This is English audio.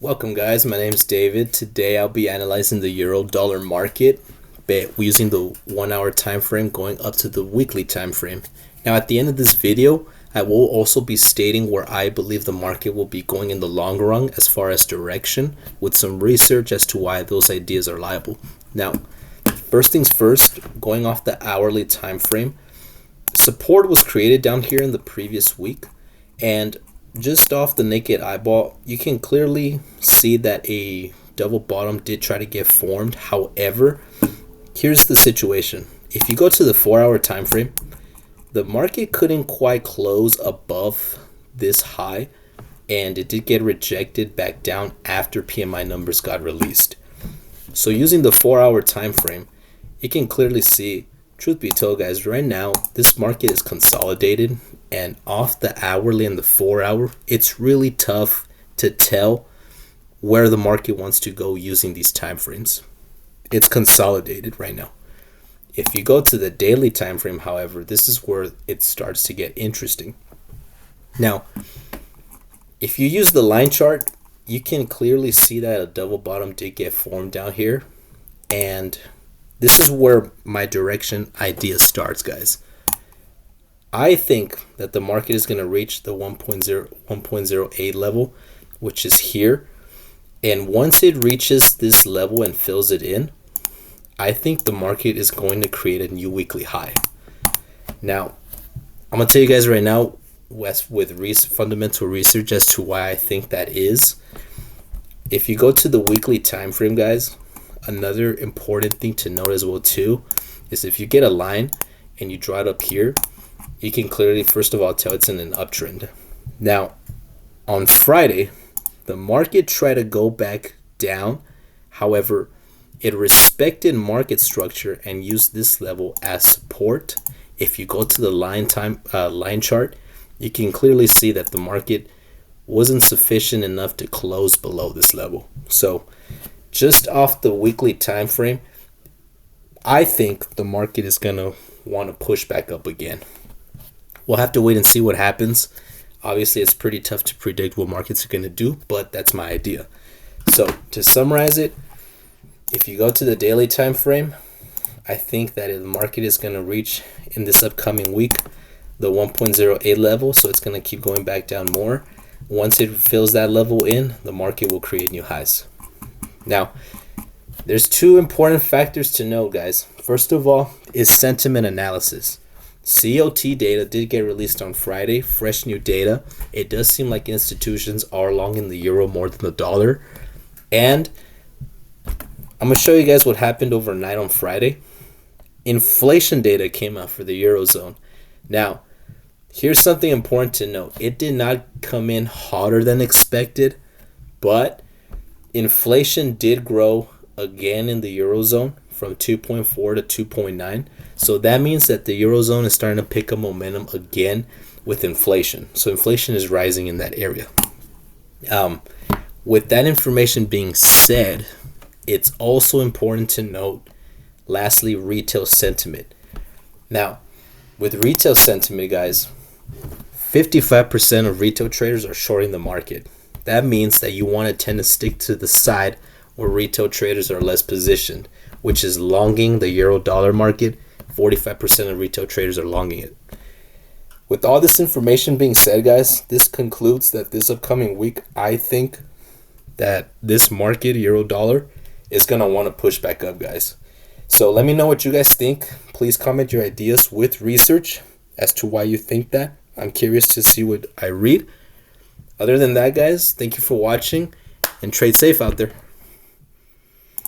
Welcome guys, my name is David. Today I'll be analyzing the euro dollar market using the 1 hour time frame going up to the weekly time frame. Now at the end of this video, I will also be stating where I believe the market will be going in the long run as far as direction, with some research as to why those ideas are liable. Now, first things first, going off the hourly time frame, support was created down here in the previous week, and just off the naked eyeball, you can clearly see that a double bottom did try to get formed. However, here's the situation. If you go to the 4 hour time frame, the market couldn't quite close above this high, and it did get rejected back down after PMI numbers got released. So using the 4 hour time frame, you can clearly see, truth be told guys, right now this market is consolidated, and off the hourly and the 4 hour, it's really tough to tell where the market wants to go using these time frames. It's consolidated right now. If you go to the daily time frame, however, this is where it starts to get interesting. Now, if you use the line chart, you can clearly see that a double bottom did get formed down here, and this is where my direction idea starts, guys. I think that the market is going to reach the 1.08 level, which is here. And once it reaches this level and fills it in, I think the market is going to create a new weekly high. Now, I'm going to tell you guys right now with fundamental research as to why I think that is. If you go to the weekly time frame, guys, another important thing to note as well too is if you get a line and you draw it up here, you can clearly, first of all, tell it's in an uptrend. Now, on Friday, the market tried to go back down. However, it respected market structure and used this level as support. If you go to the line chart, you can clearly see that the market wasn't sufficient enough to close below this level. So, just off the weekly time frame, I think the market is going to want to push back up again. We'll have to wait and see what happens. Obviously, it's pretty tough to predict what markets are going to do, but that's my idea. So to summarize it, if you go to the daily time frame, I think that the market is going to reach in this upcoming week the 1.08 level, so it's going to keep going back down more. Once it fills that level in, the market will create new highs. Now, there's two important factors to note, guys. First of all is sentiment analysis. COT data did get released on Friday, fresh new data. It does seem like institutions are long in the euro more than the dollar. And I'm going to show you guys what happened overnight on Friday. Inflation data came out for the Eurozone. Now, here's something important to note. It did not come in hotter than expected, but inflation did grow again in the Eurozone from 2.4 to 2.9. So that means that the Eurozone is starting to pick up momentum again with inflation. So inflation is rising in that area. With that information being said, it's also important to note, lastly, retail sentiment. Now, with retail sentiment, guys, 55% of retail traders are shorting the market. That means that you want to tend to stick to the side where retail traders are less positioned, which is longing the euro dollar market. 45% of retail traders are longing it. With all this information being said, guys, this concludes that this upcoming week, I think that this market, euro dollar, is going to want to push back up, guys. So let me know what you guys think. Please comment your ideas with research as to why you think that. I'm curious to see what I read. Other than that, guys, thank you for watching, and trade safe out there.